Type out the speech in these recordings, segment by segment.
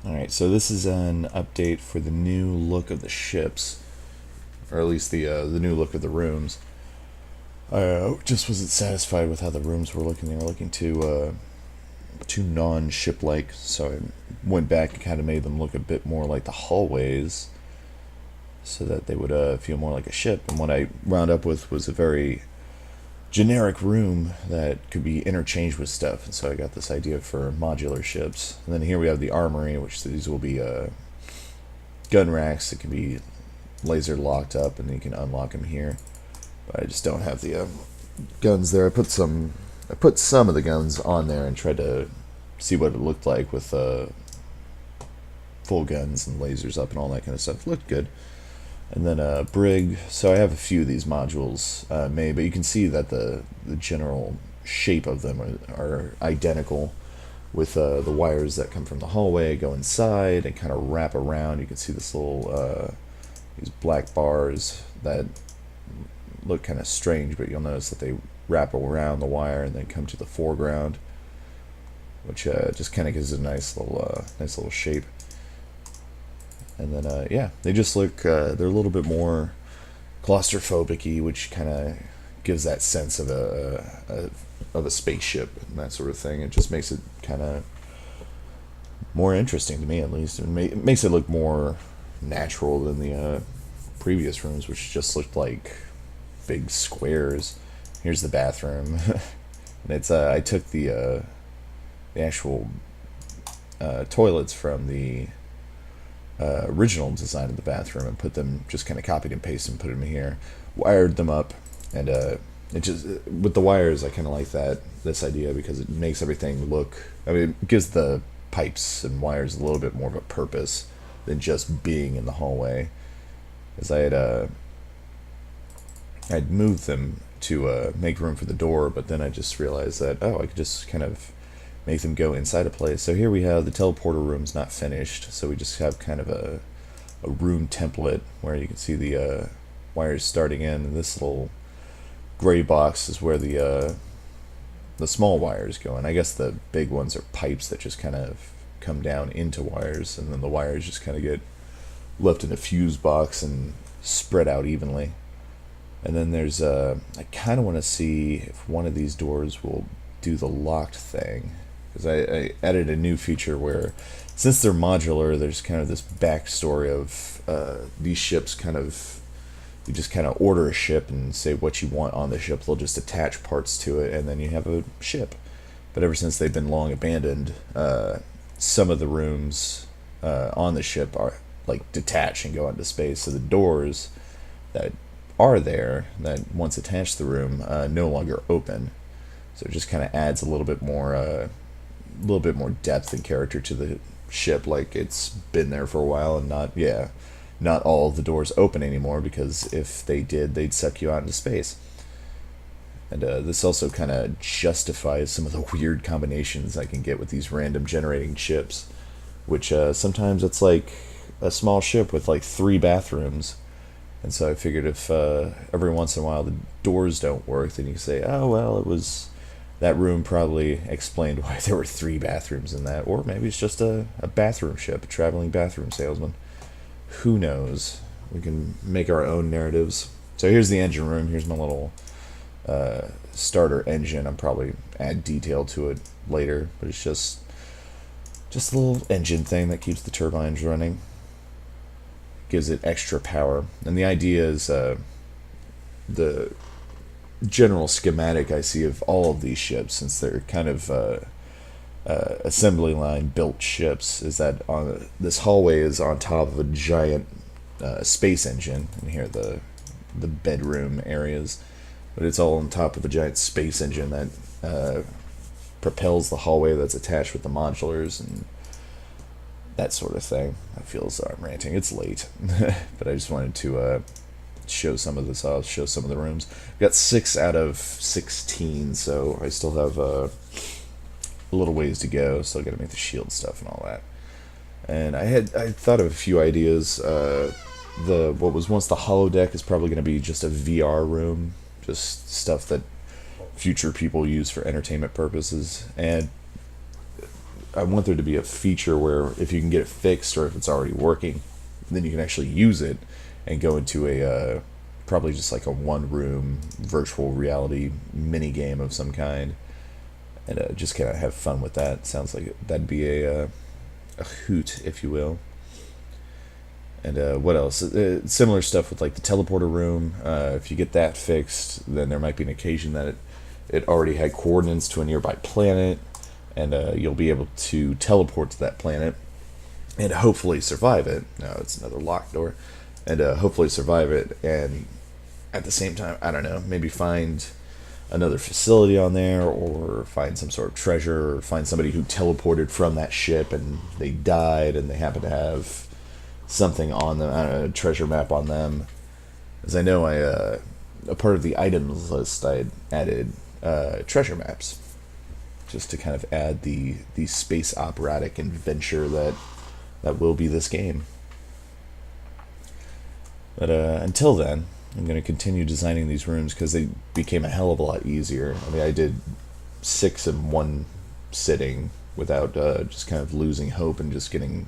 Alright, so this is an update for the new look of the ships, or at least the new look of the rooms. I just wasn't satisfied with how the rooms were looking. They were looking too non-ship like, so I went back and kind of made them look a bit more like the hallways, so that they would feel more like a ship. And what I wound up with was a very generic room that could be interchanged with stuff. And so I got this idea for modular ships. And then here we have the armory, which these will be gun racks that can be laser locked up, and you can unlock them here. But I just don't have the guns there. I put some of the guns on there and tried to see what it looked like with full guns and lasers up and all that kind of stuff. It looked good. And then brig. So I have a few of these modules made, but you can see that the general shape of them are identical, with the wires that come from the hallway go inside and kind of wrap around. You can see this little these black bars that look kind of strange, but you'll notice that they wrap around the wire and then come to the foreground, which just kind of gives it a nice little shape. And then yeah, they just look they're a little bit more claustrophobic-y, which kind of gives that sense of a spaceship and that sort of thing. It just makes it kind of more interesting to me, at least. It makes it look more natural than the previous rooms, which just looked like big squares. Here's the bathroom, and it's I took the actual toilets from the original design of the bathroom and put them, just kind of copied and pasted and put them here, wired them up, and it just, with the wires, I kind of like this idea, because it makes everything look, I mean, it gives the pipes and wires a little bit more of a purpose than just being in the hallway. As I'd moved them to make room for the door, but then I just realized that, I could just kind of make them go inside a place. So here we have the teleporter room's not finished, so we just have kind of a room template where you can see the wires starting in, and this little gray box is where the small wires go in. I guess the big ones are pipes that just kind of come down into wires, and then the wires just kind of get left in a fuse box and spread out evenly. And then there's I kind of want to see if one of these doors will do the locked thing, because I added a new feature where, since they're modular, there's kind of this backstory of these ships. Kind of, you just kind of order a ship and say what you want on the ship. They'll just attach parts to it, and then you have a ship. But ever since they've been long abandoned, some of the rooms on the ship are like detach and go into space. So the doors that are there, that once attached to the room, no longer open. So it just kind of adds a little bit more depth and character to the ship, like it's been there for a while, and not all of the doors open anymore, because if they did, they'd suck you out into space. And this also kind of justifies some of the weird combinations I can get with these random generating ships, which sometimes it's like a small ship with like 3 bathrooms. And so I figured if every once in a while the doors don't work, then you can say, oh, well, it was, that room probably explained why there were 3 bathrooms in that. Or maybe it's just a bathroom ship, a traveling bathroom salesman. Who knows? We can make our own narratives. So here's the engine room. Here's my little starter engine. I'll probably add detail to it later, but it's just a little engine thing that keeps the turbines running. Gives it extra power. And the idea is the general schematic I see of all of these ships, since they're kind of assembly line built ships, is that on this hallway is on top of a giant space engine, and here are the bedroom areas, but it's all on top of a giant space engine that propels the hallway that's attached with the modulars and that sort of thing. I feel as though I'm ranting. It's late, but I just wanted to show some of this off, show some of the rooms. I've got 6 out of 16, so I still have a little ways to go. Still got to make the shield stuff and all that. And I thought of a few ideas. What was once the holodeck is probably going to be just a VR room, just stuff that future people use for entertainment purposes. And I want there to be a feature where if you can get it fixed or if it's already working, then you can actually use it and go into a probably just like a one-room virtual reality mini game of some kind, and just kind of have fun with that. Sounds like that'd be a hoot, if you will. And what else? Similar stuff with like the teleporter room. If you get that fixed, then there might be an occasion that it already had coordinates to a nearby planet, and you'll be able to teleport to that planet and hopefully survive it. No, it's another locked door. And hopefully survive it, and at the same time, I don't know, maybe find another facility on there, or find some sort of treasure, or find somebody who teleported from that ship and they died and they happen to have something on them, I don't know, a treasure map on them. As I know, a part of the items list, I added treasure maps, just to kind of add the space operatic adventure that will be this game. But until then, I'm going to continue designing these rooms because they became a hell of a lot easier. I mean, I did 6 in one sitting without just kind of losing hope and just getting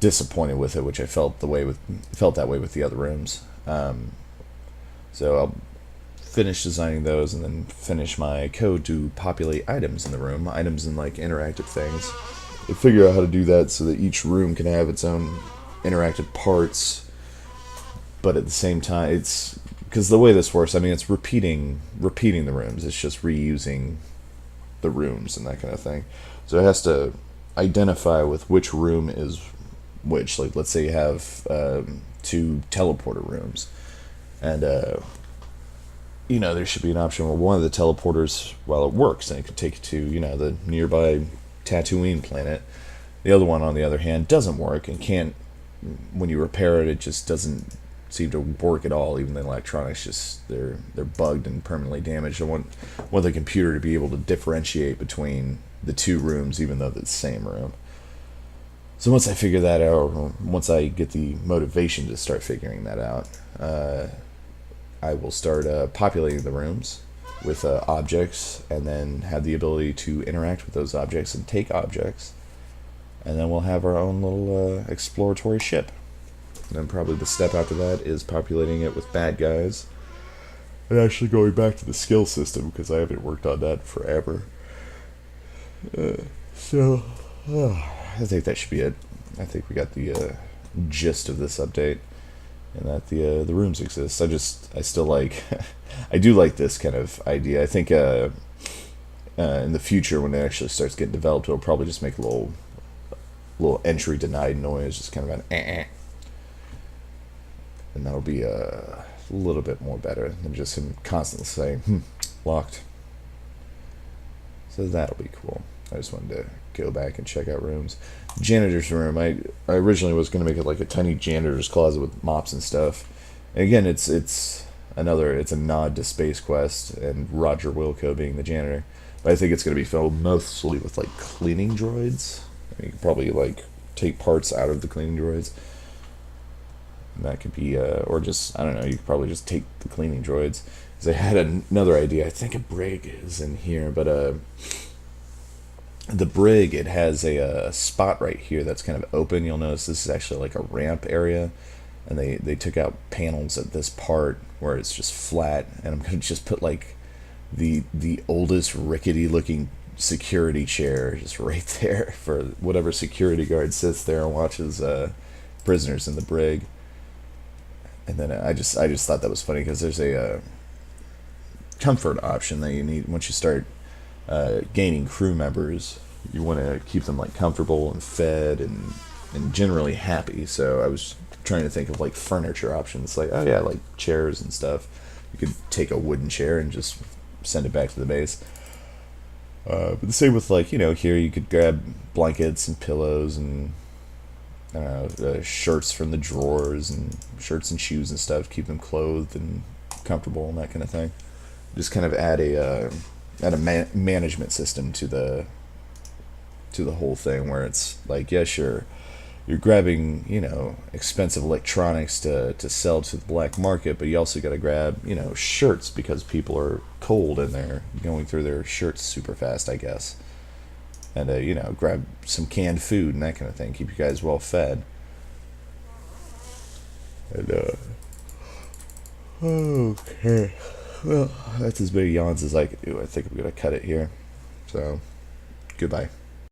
disappointed with it, which I felt that way with the other rooms. So I'll finish designing those and then finish my code to populate items in the room, items and like interactive things. And figure out how to do that so that each room can have its own interactive parts, but at the same time, it's because the way this works, I mean, it's repeating the rooms. It's just reusing the rooms and that kind of thing. So it has to identify with which room is which. Like, let's say you have 2 teleporter rooms, and there should be an option where one of the teleporters, while it works, and it could take you to the nearby Tatooine planet. The other one, on the other hand, doesn't work and can't. When you repair it, it just doesn't seem to work at all. Even the electronics, just they're bugged and permanently damaged. I want the computer to be able to differentiate between the 2 rooms, even though they're the same room. So once I figure that out, or once I get the motivation to start figuring that out, I will start populating the rooms with objects, and then have the ability to interact with those objects and take objects, and then we'll have our own little exploratory ship. And then probably the step after that is populating it with bad guys, and actually going back to the skill system, because I haven't worked on that forever. I think that should be it. I think we got the gist of this update, and that the rooms exist. I still like I do like this kind of idea. I think in the future, when it actually starts getting developed, it'll probably just make a little entry denied noise, just kind of an and that'll be a little bit more better than just him constantly saying locked. So that'll be cool. I just wanted to go back and check out rooms. Janitor's room. I originally was going to make it like a tiny janitor's closet with mops and stuff. And again, it's a nod to Space Quest and Roger Wilco being the janitor. But I think it's going to be filled mostly with like cleaning droids. I mean, you could probably like take parts out of the cleaning droids. And that could be, or just, I don't know, you could probably just take the cleaning droids. Because I had another idea. I think a brig is in here, but the brig, it has a spot right here that's kind of open. You'll notice this is actually like a ramp area, and they took out panels at this part where it's just flat, and I'm going to just put like the oldest rickety looking security chair just right there for whatever security guard sits there and watches prisoners in the brig. And then I just thought that was funny, because there's a comfort option that you need once you start gaining crew members. You want to keep them like comfortable and fed and generally happy. So I was trying to think of like furniture options, like like chairs and stuff. You could take a wooden chair and just send it back to the base. But the same with like here you could grab blankets and pillows and shirts from the drawers, and shirts and shoes and stuff. Keep them clothed and comfortable and that kind of thing. Just kind of add a management system to the whole thing, where it's like, yeah, sure, you're grabbing expensive electronics to sell to the black market, but you also got to grab shirts, because people are cold and they're going through their shirts super fast, I guess. and grab some canned food and that kind of thing. Keep you guys well fed. And okay, well, that's as many yawns as I could do. I think I'm gonna cut it here. So, goodbye.